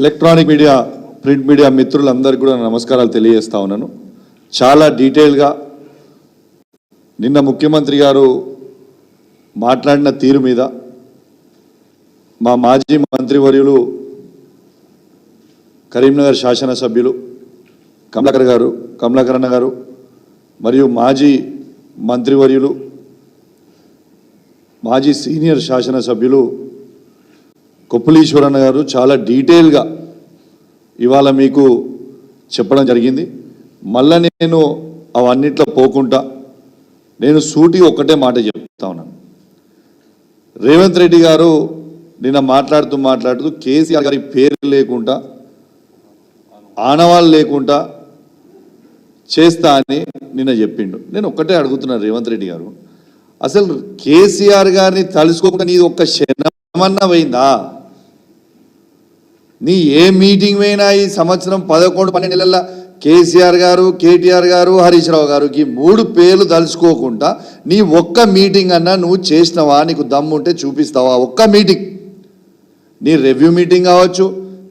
Electronic media print media మిత్రులందరికీ కూడా నమస్కారాలు తెలియజేస్తా ఉన్నాను. చాలా డీటెయిల్గా నిన్న ముఖ్యమంత్రి గారు మాట్లాడిన తీరు మీద మా మాజీ మంత్రివర్యులు కరీంనగర్ శాసనసభ్యులు కమలాకరణ గారు మరియు మాజీ మంత్రివర్యులు మాజీ సీనియర్ శాసనసభ్యులు కొప్పులీశ్వరన్న గారు చాలా డీటెయిల్గా ఇవాళ మీకు చెప్పడం జరిగింది. మళ్ళీ నేను అవన్నిట్లో పోకుండా నేను సూటి ఒక్కటే మాట చెప్తా ఉన్నాను. రేవంత్ రెడ్డి గారు నిన్న మాట్లాడుతూ కేసీఆర్ గారి పేరు లేకుండా ఆనవాళ్ళు లేకుండా చేస్తా అని నిన్న చెప్పిండు. నేను ఒక్కటే అడుగుతున్నాను, రేవంత్ రెడ్డి గారు అసలు కేసీఆర్ గారిని తలుసుకోకుండా నీది ఒక్క క్షణమన్నా పోయిందా? నీ ఏ మీటింగ్ పోయినా ఈ సంవత్సరం 11-12 నెలల్లో కేసీఆర్ గారు, కేటీఆర్ గారు, హరీష్ రావు గారు ఈ 3 పేర్లు తలుచుకోకుండా నీ ఒక్క మీటింగ్ అన్నా నువ్వు చేసినావా? నీకు దమ్ము ఉంటే చూపిస్తావా? ఒక్క మీటింగ్, నీ రివ్యూ మీటింగ్ కావచ్చు,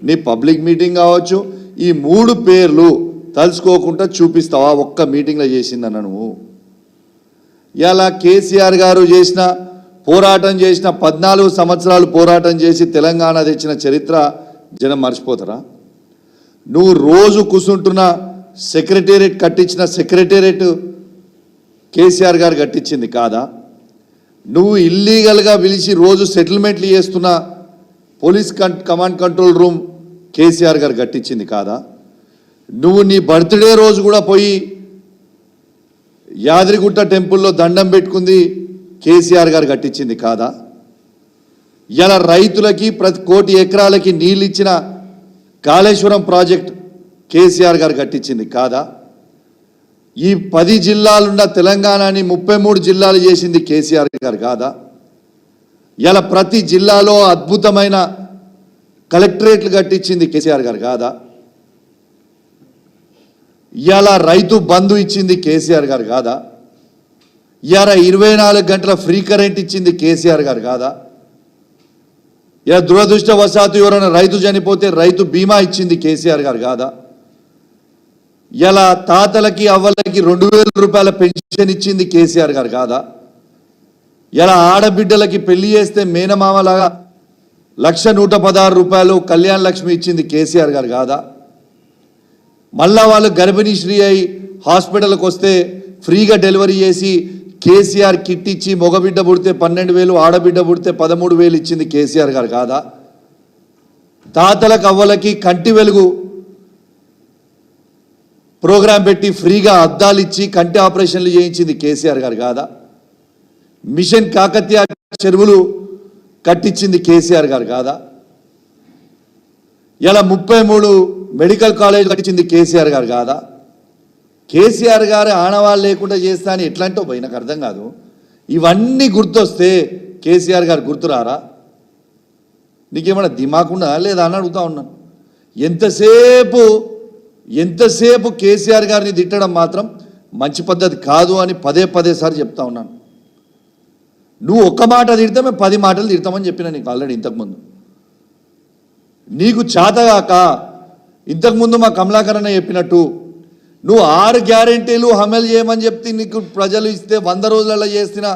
నీ పబ్లిక్ మీటింగ్ కావచ్చు, ఈ 3 పేర్లు తలుచుకోకుండా చూపిస్తావా? ఒక్క మీటింగ్లో చేసిందన్న నువ్వు. ఇలా కేసీఆర్ గారు చేసిన పోరాటం చేసిన 14 సంవత్సరాలు పోరాటం చేసి తెలంగాణ తెచ్చిన చరిత్ర జనం మర్చిపోతారా? నువ్వు రోజు కూర్చుంటున్న సెక్రటేరియట్ కట్టించిన సెక్రటేరియట్ కేసీఆర్ గారు కట్టించింది కాదా? నువ్వు ఇల్లీగల్గా పిలిచి రోజు సెటిల్మెంట్లు చేస్తున్న police command control room KCR గారు కట్టించింది కాదా? నువ్వు నీ బర్త్డే రోజు కూడా పోయి యాదగిరిగుట్ట టెంపుల్లో దండం పెట్టుకుంది కేసీఆర్ గారు కట్టించింది కాదా? ఇలా రైతులకి ప్రతి 1 కోటి ఎకరాలకి నీళ్ళు ఇచ్చిన కాళేశ్వరం ప్రాజెక్ట్ కేసీఆర్ గారు కట్టించింది కాదా? ఈ 10 జిల్లాలున్న తెలంగాణని 33 జిల్లాలు చేసింది కేసీఆర్ గారు కాదా? ఇలా ప్రతి జిల్లాలో అద్భుతమైన కలెక్టరేట్లు కట్టించింది కేసీఆర్ గారు కాదా? ఇలా రైతు బంధు ఇచ్చింది కేసీఆర్ గారు కాదా? ఇలా 24 గంటల ఫ్రీ కరెంట్ ఇచ్చింది కేసీఆర్ గారు కాదా? ఇలా దురదృష్టవశాత్తు ఎవరైనా రైతు చనిపోతే రైతు బీమా ఇచ్చింది కేసీఆర్ గారు కాదా? ఇలా తాతలకి అవ్వలకి 2000 రూపాయల పెన్షన్ ఇచ్చింది కేసీఆర్ గారు కాదా? ఇలా ఆడబిడ్డలకి పెళ్లి చేస్తే మేనమామలాగా 1,116 రూపాయలు కళ్యాణ లక్ష్మి ఇచ్చింది కేసీఆర్ గారు కాదా? మళ్ళా వాళ్ళు గర్భిణీ శ్రీ అయి హాస్పిటల్కి వస్తే ఫ్రీగా డెలివరీ చేసి కేసీఆర్ కిట్ ఇచ్చి మగబిడ్డ పుడితే 12,000, ఆడబిడ్డ పుడితే 13,000 ఇచ్చింది కేసీఆర్ గారు కాదా? తాతలకు అవ్వలకి కంటి వెలుగు ప్రోగ్రాం పెట్టి ఫ్రీగా అద్దాలు ఇచ్చి కంటి ఆపరేషన్లు చేయించింది కేసీఆర్ గారు కాదా? మిషన్ కాకతీయ చెరువులు కట్టించింది కేసీఆర్ గారు కాదా? ఇలా 33 మెడికల్ కాలేజ్ కట్టించింది కేసీఆర్ గారు కాదా? కేసీఆర్ గారు ఆనవాళ్ళు లేకుండా చేస్తా అని ఎట్లాంటో పోయి నాకు అర్థం కాదు. ఇవన్నీ గుర్తొస్తే కేసీఆర్ గారు గుర్తురారా? నీకేమన్నా దిమాకుండా లేదా అని అడుగుతా ఉన్నాను. ఎంతసేపు కేసీఆర్ గారిని తిట్టడం మాత్రం మంచి పద్ధతి కాదు అని పదే సార్లు చెప్తా ఉన్నాను. నువ్వు ఒక్క మాట తిడితే మేము 10 మాటలు తిడతామని చెప్పిన నీకు ఆల్రెడీ ఇంతకుముందు. నీకు చేతగాక ఇంతకుముందు మా కమలాకరణ చెప్పినట్టు నువ్వు 6 గ్యారెంటీలు అమలు చేయమని చెప్తే నీకు ప్రజలు ఇస్తే 100 రోజులలో చేసిన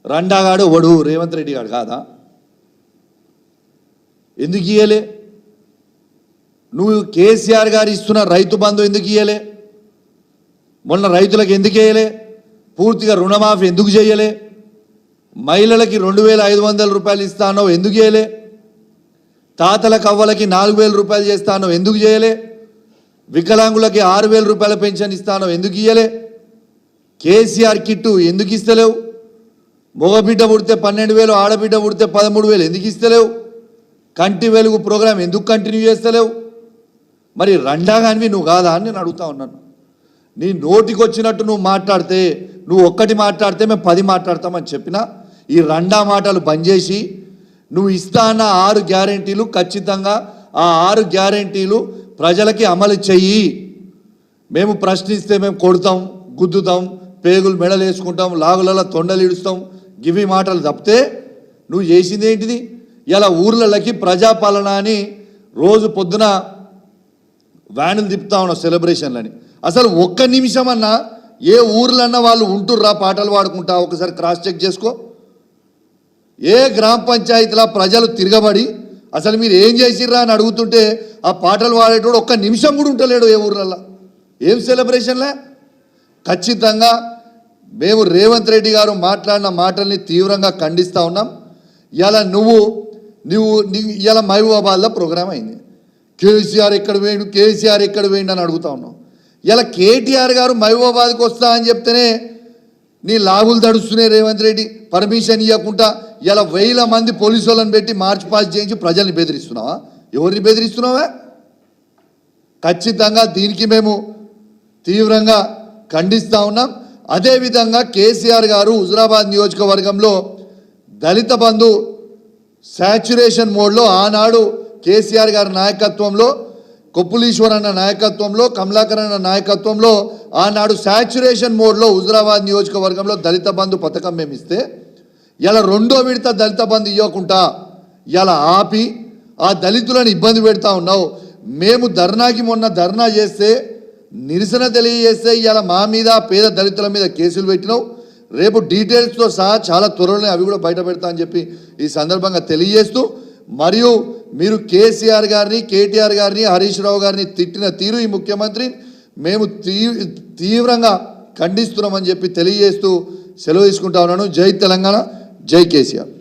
రండాగాడు వడు రేవంత్ రెడ్డి గారు కాదా? ఎందుకు ఇయ్యలే? నువ్వు కేసీఆర్ గారు ఇస్తున్న రైతు బంధు ఎందుకు ఇయ్యలే? మొన్న రైతులకు ఎందుకు వేయలే? పూర్తిగా రుణమాఫీ ఎందుకు చేయలే? మహిళలకి 2,500 రూపాయలు ఇస్తానో ఎందుకు చేయలే? తాతలకు అవ్వలకి 4,000 రూపాయలు చేస్తానో ఎందుకు చేయలే? వికలాంగులకి 6,000 రూపాయల పెన్షన్ ఇస్తానో ఎందుకు ఇయ్యలే? కేసీఆర్ కిట్టు ఎందుకు ఇస్తలేవు? మగబిడ్డ పుడితే 12,000, ఆడబిడ్డ పుడితే 13,000 ఎందుకు ఇస్తలేవు? కంటి వెలుగు ప్రోగ్రాం ఎందుకు కంటిన్యూ చేస్తలేవు? మరి రండాగానివి నువ్వు కాదా అని నేను అడుగుతా ఉన్నాను. నీ నోటికి వచ్చినట్టు నువ్వు మాట్లాడితే, నువ్వు ఒక్కటి మాట్లాడితే మేము 10 మాట్లాడతామని చెప్పినా ఈ రండా మాటలు బంద్ చేసి నువ్వు ఇస్తా అన్న 6 గ్యారెంటీలు ఖచ్చితంగా ఆ 6 గ్యారెంటీలు ప్రజలకి అమలు చెయ్యి. మేము ప్రశ్నిస్తే మేము కొడతాం, గుద్దుతాం, పేగులు మెడలు వేసుకుంటాం, లాగులలో తొండలు ఇడుస్తాం, గివి మాటలు తప్పితే నువ్వు చేసింది ఏంటిది? ఇలా ఊర్లకి ప్రజాపాలన అని రోజు పొద్దున వ్యానులు తిప్పుతా ఉన్నాం సెలబ్రేషన్లని. అసలు ఒక్క నిమిషం అన్నా ఏ ఊర్లన్నా వాళ్ళు ఉంటుర్రా పాటలు పాడుకుంటా? ఒకసారి క్రాస్ చెక్ చేసుకో. ఏ గ్రామ పంచాయతీలా ప్రజలు తిరగబడి అసలు మీరు ఏం చేసిర్రా అని అడుగుతుంటే ఆ పాటలు పాడేటోడు ఒక్క నిమిషం కూడా ఉంటలేడు ఏ ఊర్లల్లో. ఏం సెలబ్రేషన్లే? ఖచ్చితంగా మేము రేవంత్ రెడ్డి గారు మాట్లాడిన మాటల్ని తీవ్రంగా ఖండిస్తూ ఉన్నాం. ఇలా నువ్వు ఇలా మహబూబాబాద్లో ప్రోగ్రామ్ అయింది. కేసీఆర్ ఎక్కడ వేయండు, కేసీఆర్ ఎక్కడ వేయండు అని అడుగుతా ఉన్నాం. ఇలా కేటీఆర్ గారు మహబూబాబాద్కి వస్తా అని చెప్తేనే నీ లాగులు తడుస్తున్నాయి. రేవంత్ రెడ్డి పర్మిషన్ ఇవ్వకుండా ఇలా 1000 మంది పోలీసు వాళ్ళని పెట్టి మార్చ్ పాస్ చేయించి ప్రజల్ని బెదిరిస్తున్నావా? ఎవరిని బెదిరిస్తున్నావా? ఖచ్చితంగా దీనికి మేము తీవ్రంగా ఖండిస్తూ ఉన్నాం. అదేవిధంగా కేసీఆర్ గారు హుజురాబాద్ నియోజకవర్గంలో దళిత బంధు శాచ్యురేషన్ మోడ్లో ఆనాడు కేసీఆర్ గారి నాయకత్వంలో, కొప్పులీశ్వర్ అన్న నాయకత్వంలో, కమలాకర్ అన్న నాయకత్వంలో ఆనాడు శాచ్యురేషన్ మోడ్లో హుజురాబాద్ నియోజకవర్గంలో దళిత బంధు పథకం మేము ఇస్తే ఇలా 2వ విడత దళిత బంధు ఇవ్వకుండా ఇలా ఆపి ఆ దళితులను ఇబ్బంది పెడతా ఉన్నావు. మేము మొన్న ధర్నా చేస్తే నిరసన తెలియజేస్తే ఇలా మా మీద పేద దళితుల మీద కేసులు పెట్టినావు. రేపు డీటెయిల్స్తో సహా చాలా త్వరలోనే అవి కూడా బయట పెడతా అని చెప్పి ఈ సందర్భంగా తెలియజేస్తూ, మరియు మీరు కేసీఆర్ గారిని, కేటీఆర్ గారిని, హరీష్ రావు గారిని తిట్టిన తీరు ఈ ముఖ్యమంత్రి మేము తీవ్రంగా ఖండిస్తున్నామని చెప్పి తెలియజేస్తూ సెలవు తీసుకుంటా ఉన్నాను. జై తెలంగాణ, జై కేసీఆర్.